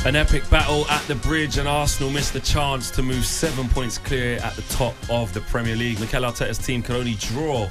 An epic battle at the Bridge, and Arsenal missed the chance to move 7 points clear at the top of the Premier League. Mikel Arteta's team could only draw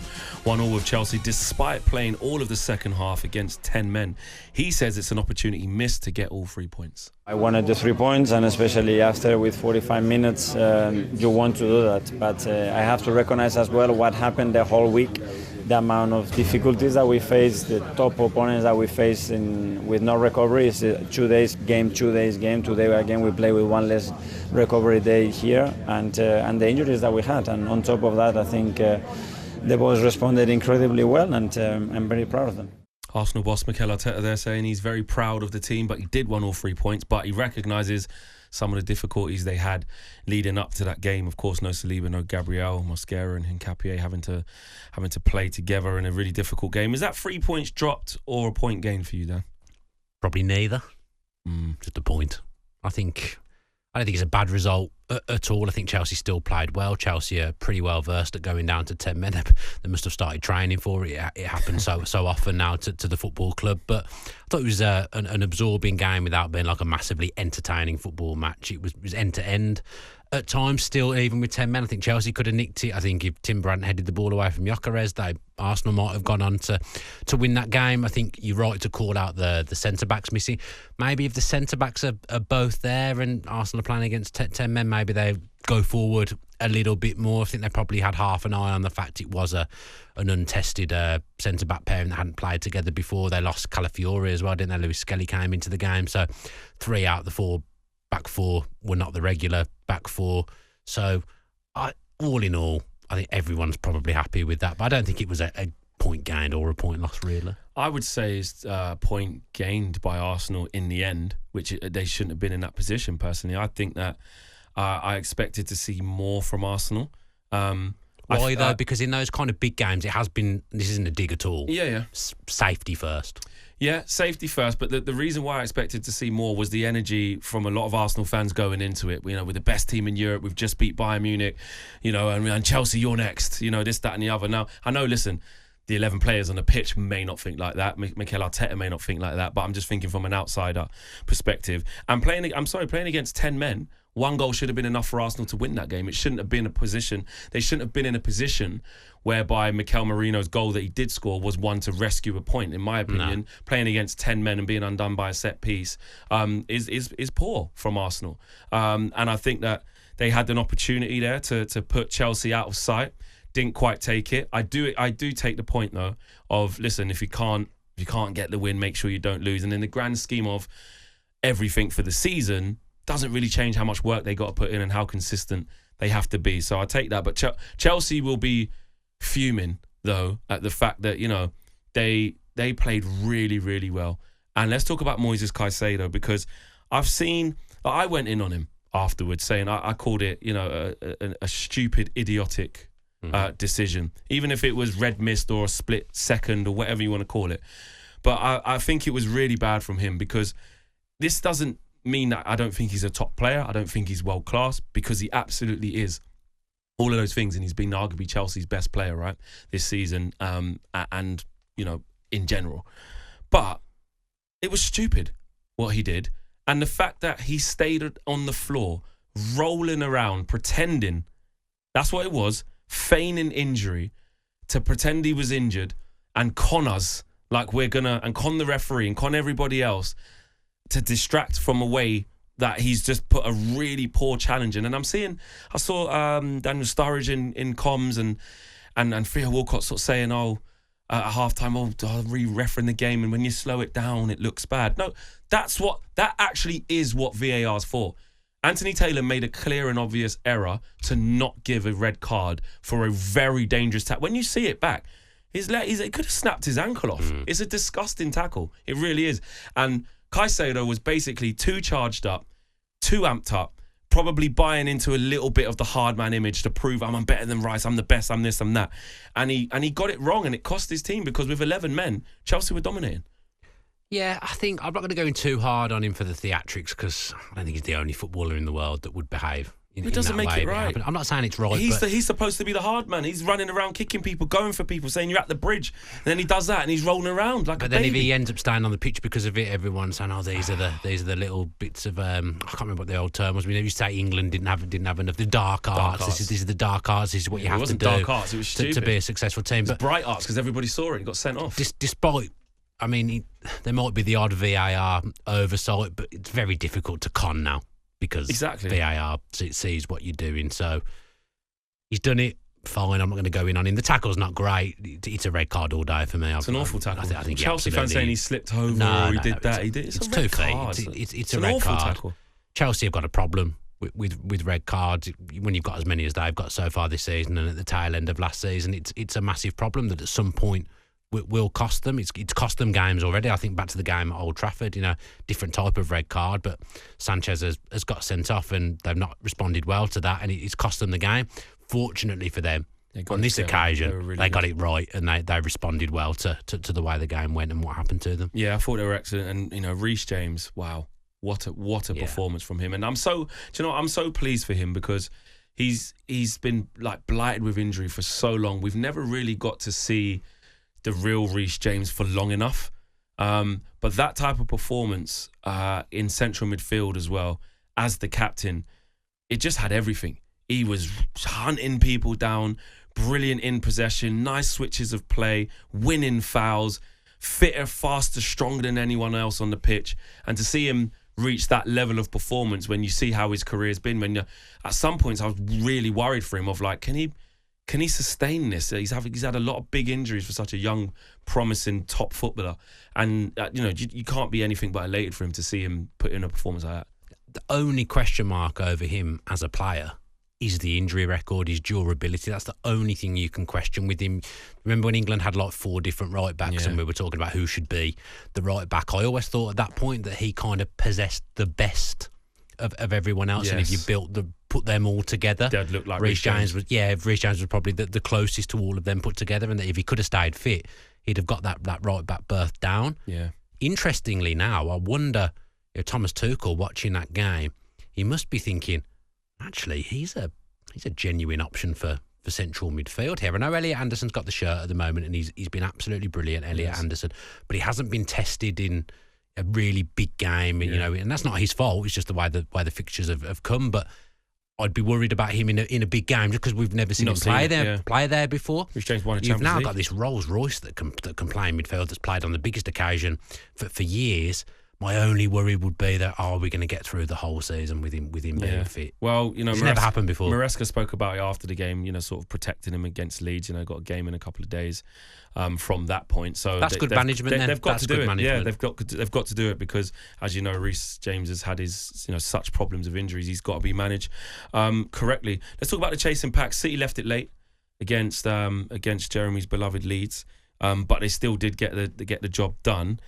1-1 with Chelsea despite playing all of the second half against 10 men. He says it's an opportunity missed to get all 3 points. I wanted the 3 points, and especially after with 45 minutes, you want to do that. But I have to recognize as well what happened the whole week. The amount of difficulties that we face, the top opponents that we face with no recovery. It's 2 days game, 2 days game. Today again we play with one less recovery day here, and the injuries that we had. And on top of that, I think the boys responded incredibly well, and I'm very proud of them. Arsenal boss Mikel Arteta there saying he's very proud of the team, but he did win all 3 points, but he recognises some of the difficulties they had leading up to that game. Of course, no Saliba, no Gabriel, Mosquera and Hincapié having to play together in a really difficult game. Is that 3 points dropped or a point gained for you, Dan? Probably neither. Just a point. I don't think it's a bad result at all. I think Chelsea still played well. Chelsea are pretty well versed at going down to 10 men. They must have started training for it. It happens so often now to the football club. But I thought it was an absorbing game without being like a massively entertaining football match. It was end to end at times. Still, even with 10 men, I think Chelsea could have nicked it. I think if Tim Brandt headed the ball away from Gyökeres, Arsenal might have gone on to win that game. I think you're right to call out the centre-backs missing. Maybe if the centre-backs are both there and Arsenal are playing against 10 men, maybe they go forward a little bit more. I think they probably had half an eye on the fact it was an untested centre-back pairing that hadn't played together before. They lost Calafiori as well, didn't they? Lewis Skelly came into the game. So 3 out of the 4 back 4 were not the regular back 4. So all in all, I think everyone's probably happy with that. But I don't think it was a point gained or a point lost, really. I would say it's a point gained by Arsenal in the end, which they shouldn't have been in that position, personally. I think that I expected to see more from Arsenal. Why, though? Because in those kind of big games, it has been, this isn't a dig at all. Yeah. Safety first. Yeah, safety first. But the reason why I expected to see more was the energy from a lot of Arsenal fans going into it. You know, we're the best team in Europe. We've just beat Bayern Munich, you know, and Chelsea, you're next. You know, this, that and the other. Now, I know, listen, the 11 players on the pitch may not think like that. Mikel Arteta may not think like that. But I'm just thinking from an outsider perspective. And playing against 10 men, 1 goal should have been enough for Arsenal to win that game. It shouldn't have been a position. They shouldn't have been in a position whereby Mikel Merino's goal that he did score was one to rescue a point, in my opinion. No. Playing against 10 men and being undone by a set piece is poor from Arsenal. And I think that they had an opportunity there to put Chelsea out of sight. Didn't quite take it. I do take the point though of, listen, if you can't get the win, make sure you don't lose. And in the grand scheme of everything for the season, doesn't really change how much work they got to put in and how consistent they have to be. So I take that. But Chelsea will be fuming though at the fact that, you know, they played really, really well. And let's talk about Moises Caicedo, because I went in on him afterwards saying I called it, you know, a stupid, idiotic decision, even if it was red mist or a split second or whatever you want to call it. But I think it was really bad from him, because this doesn't mean that I don't think he's a top player. I don't think he's world class, because he absolutely is all of those things, and he's been arguably Chelsea's best player, right, this season, and you know, in general. But it was stupid what he did, and the fact that he stayed on the floor rolling around pretending, that's what it was, feigning injury to pretend he was injured and con us like we're gonna, and con the referee and con everybody else to distract from a way that he's just put a really poor challenge in. And I saw Daniel Sturridge in comms and Theo Walcott sort of saying, at halftime, re-refereeing the game, and when you slow it down, it looks bad. No, that actually is what VAR's for. Anthony Taylor made a clear and obvious error to not give a red card for a very dangerous tackle. When you see it back, he could have snapped his ankle off. It's a disgusting tackle. It really is. And Caicedo was basically too charged up, too amped up, probably buying into a little bit of the hard man image to prove I'm better than Rice, I'm the best, I'm this, I'm that. And he got it wrong, and it cost his team, because with 11 men, Chelsea were dominating. Yeah, I think I'm not going to go in too hard on him for the theatrics, because I don't think he's the only footballer in the world that would behave It doesn't make it right. I'm not saying it's right. He's supposed to be the hard man. He's running around kicking people, going for people, saying you're at the bridge. And then he does that and he's rolling around like a baby. But then if he ends up staying on the pitch because of it, everyone's saying, "Oh, these are the little bits of I can't remember what the old term was. We used to say England didn't have enough. The dark arts. This is the dark arts. This is what you have to do. It wasn't dark arts. It was stupid. To be a successful team. It was bright arts because everybody saw it. He got sent off. Despite, I mean, there might be the odd VAR oversight, but it's very difficult to con now. Because VAR sees what you're doing. So he's done it, fine. I'm not going to go in on him. The tackle's not great. It's a red card all day for me. It's an awful tackle. I think Chelsea fans saying he slipped over or he did that. It's 2 feet. It's a red card. Tackle. Chelsea have got a problem with red cards when you've got as many as they've got so far this season and at the tail end of last season. It's a massive problem that at some point will cost them. It's cost them games already. I think back to the game at Old Trafford, different type of red card, but Sanchez has got sent off and they've not responded well to that, and it's cost them the game. Fortunately for them, on this occasion, they got it right and they responded well to the way the game went and what happened to them. Yeah, I thought they were excellent, and Reece James, wow, what a performance from him. And I'm so pleased for him because he's been like blighted with injury for so long. We've never really got to see the real Reece James for long enough. But that type of performance in central midfield as well, as the captain, it just had everything. He was hunting people down, brilliant in possession, nice switches of play, winning fouls, fitter, faster, stronger than anyone else on the pitch. And to see him reach that level of performance when you see how his career's been, at some points I was really worried for him of like, can he sustain this? He's had a lot of big injuries for such a young, promising top footballer, and you can't be anything but elated for him to see him put in a performance like that. The only question mark over him as a player is the injury record, his durability. That's the only thing you can question with him. Remember when England had like 4 different right backs and we were talking about who should be the right back? I always thought at that point that he kind of possessed the best of everyone else, and if you put them all together, they'd look like Reece James was. Yeah, Reece James was probably the closest to all of them put together, and that if he could have stayed fit, he'd have got that right back berth down. Yeah. Interestingly, now I wonder, Thomas Tuchel watching that game, he must be thinking, actually, he's a genuine option for central midfield here. I know Elliot Anderson's got the shirt at the moment, and he's been absolutely brilliant, Elliot Anderson, but he hasn't been tested in a really big game, and that's not his fault. It's just the way the fixtures have come. But I'd be worried about him in a big game just because we've never seen him play there before. Reece James won a Champions You've now League. got this Rolls Royce that can play in midfield, that's played on the biggest occasion for years. My only worry would be that are we going to get through the whole season with him being fit? Well, it's never happened before. Maresca spoke about it after the game, sort of protecting him against Leeds. Got a game in a couple of days from that point. So that's good management. They've got to do it. Management. Yeah, they've got to do it because, as you know, Reece James has had his such problems of injuries. He's got to be managed correctly. Let's talk about the chasing pack. City left it late against Jeremy's beloved Leeds, but they still did get the job done.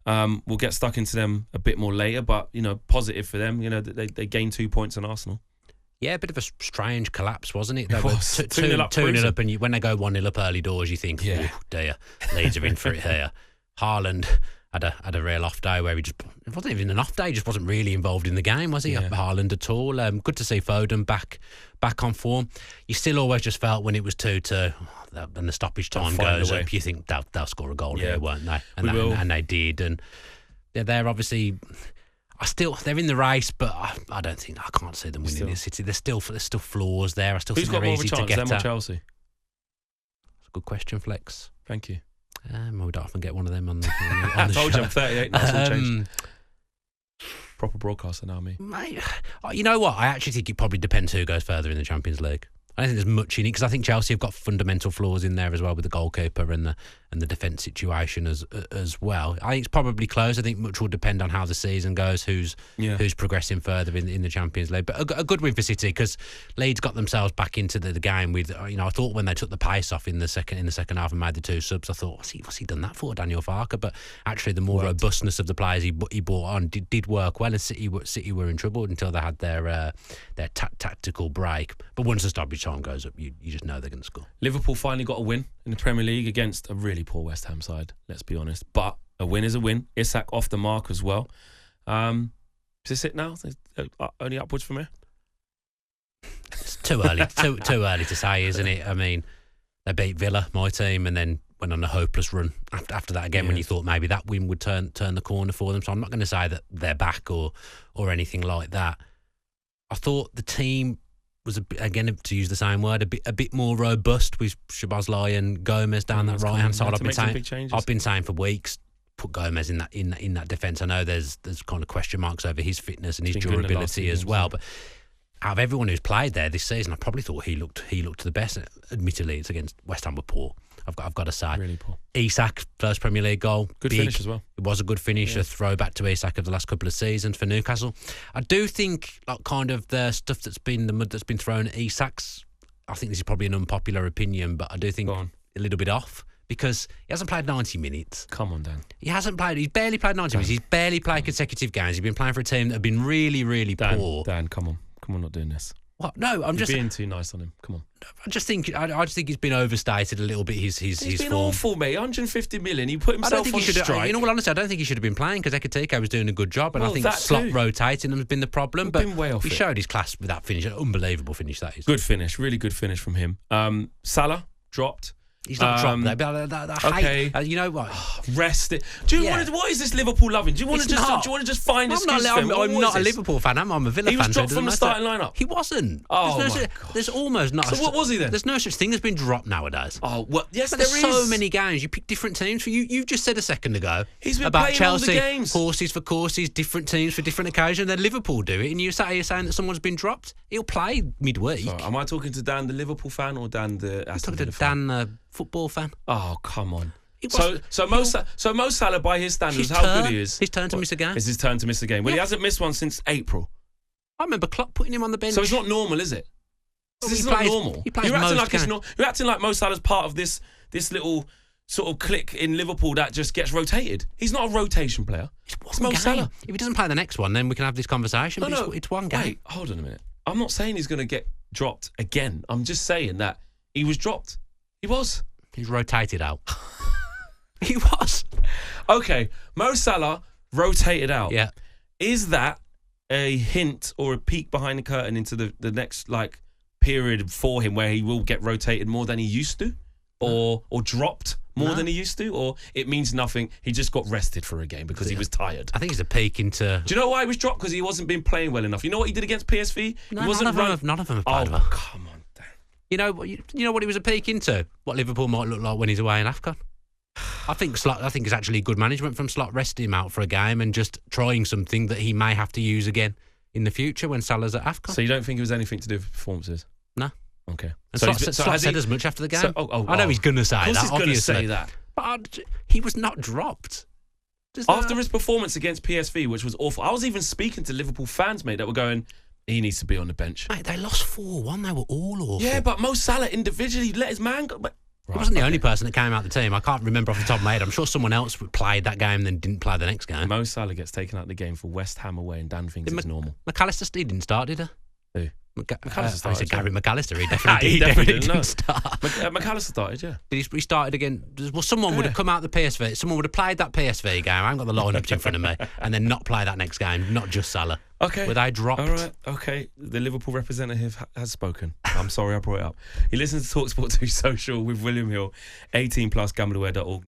We'll get stuck into them a bit more later, but positive for them. They gained 2 points on Arsenal. Yeah, a bit of a strange collapse, wasn't it? It was 2-0 up. 2-0 up, and when they go 1-0 up early doors, you think, oh dear, Leeds are in for it here. Haaland had a real off day where it wasn't even an off day, just wasn't really involved in the game, was he? Haaland at all. Good to see Foden back on form. You still always just felt when it was 2-2, and the stoppage time goes up, you think they'll score a goal here, won't they? And they did. And they're obviously, they're in the race, but I can't see them winning this City. There's still flaws there. I still Who's think they're easy to get at. Them or at. Chelsea? That's a good question, Flex. Thank you. We don't often get one of them on the I told show. you I'm 38. That's all changed. Proper broadcaster now, me. Mate, you know what? I actually think it probably depends who goes further in the Champions League. I don't think there's much in it because I think Chelsea have got fundamental flaws in there as well with the goalkeeper and the defence situation as well. I think it's probably close. I think much will depend on how the season goes, who's progressing further in the Champions League. But a good win for City because Leeds got themselves back into the game with, I thought when they took the pace off in the second half and made the 2 subs, I thought, what's he done that for, Daniel Farke? But actually the more robustness of the players he brought on did work well, and City were in trouble until they had their tactical break. But once the stoppage time goes up, you just know they're going to score. Liverpool finally got a win in the Premier League against a really poor West Ham side, let's be honest. But a win is a win. Isak off the mark as well. Is this it now? Only upwards from here? Too early. Too early to say, isn't it? I mean, they beat Villa, my team, and then went on a hopeless run after that again. When you thought maybe that win would turn the corner for them. So I'm not going to say that they're back or anything like that. I thought the team was again, to use the same word, a bit more robust with Szoboszlai and Gomez down that right hand side. I've been saying for weeks, put Gomez in that defence. I know there's kind of question marks over his fitness and his durability as well, but out of everyone who's played there this season, I probably thought he looked the best. Admittedly, it's against West Ham, were poor. I've got to say, really poor. Isak, first Premier League goal, good finish as well. It was a good finish, a throwback to Isak of the last couple of seasons for Newcastle. I do think, like, kind of the stuff the mud that's been thrown at Isak's, I think this is probably an unpopular opinion, but I do think a little bit off. Because he hasn't played 90 minutes. Come on, Dan. He's barely played 90 minutes. He's barely played consecutive games. He's been playing for a team that have been really, really poor. Dan, come on. Come on, not doing this. What? No, I'm just being too nice on him. Come on. I just think he's been overstated a little bit. He's been form. Awful, mate. 150 million. He put himself on strike. In all honesty, I don't think he should have been playing because Ekitike was doing a good job, and I think slot rotating has been the problem. But he showed his class with that finish. An unbelievable finish that is. Good finish, really good finish from him. Salah dropped. He's not dropped there, but okay. You know what? Rest it. Do you want to? What is this Liverpool loving? Do you want to just find a excuse? I'm not a Liverpool fan. I'm a Villa fan. He was dropped from the starting lineup. He wasn't. There's almost not. So what was he then? There's no such thing as been dropped nowadays. Oh well, yes, but there is. There's so many games. You pick different teams for you. You've just said a second ago about Chelsea, all the games. Horses for courses, different teams for different occasions. Then Liverpool do it, and you're saying that someone's been dropped. He'll play midweek. Sorry, am I talking to Dan, the Liverpool fan, or Dan, the Aston Villa fan? Dan, the football fan. Oh, come on. So Mo Salah, by his standards, how good he is. His turn to miss a game. It's his turn to miss a game. Well, he hasn't missed one since April. I remember Klopp putting him on the bench. So it's not normal, is it? This is not normal. You're acting like Mo Salah's part of this little sort of clique in Liverpool that just gets rotated. He's not a rotation player. It's Mo Salah. If he doesn't play the next one, then we can have this conversation. No, it's one game. Wait, hold on a minute. I'm not saying he's going to get dropped again. I'm just saying that he was dropped. He was. He's rotated out. He was. Okay, Mo Salah rotated out. Yeah. Is that a hint or a peek behind the curtain into the next period for him where he will get rotated more than he used to, or dropped more than he used to, or it means nothing? He just got rested for a game because he was tired. I think it's a peek into. Do you know why he was dropped? Because he wasn't been playing well enough. You know what he did against PSV? No, none of them have played well. Come on. You know what he was a peek into? What Liverpool might look like when he's away in AFCON? I think it's actually good management from Slot resting him out for a game and just trying something that he may have to use again in the future when Salah's at AFCON. So you don't think it was anything to do with performances? No. Okay. And Slot said as much after the game. I know he's going to say that. He's going to say that. But he was not dropped. After his performance against PSV, which was awful, I was even speaking to Liverpool fans, mate, that were going, he needs to be on the bench. Mate, they lost 4-1. They were all awful. Yeah, but Mo Salah individually let his man go. He wasn't the only person that came out the team. I can't remember off the top of my head. I'm sure someone else played that game and then didn't play the next game. Mo Salah gets taken out of the game for West Ham away, and Dan thinks it's normal. McAllister didn't start, did he? Who? I said Gary McAllister. He definitely didn't start. McAllister started, yeah. He started again. Well, someone would have come out the PSV. Someone would have played that PSV game. I haven't got the lineups in front of me, and then not play that next game. Not just Salah. Okay. Were they dropped? All right. Okay. The Liverpool representative has spoken. I'm sorry I brought it up. He listens to talkSPORT 2 Social with William Hill. 18+, gambleaware.org.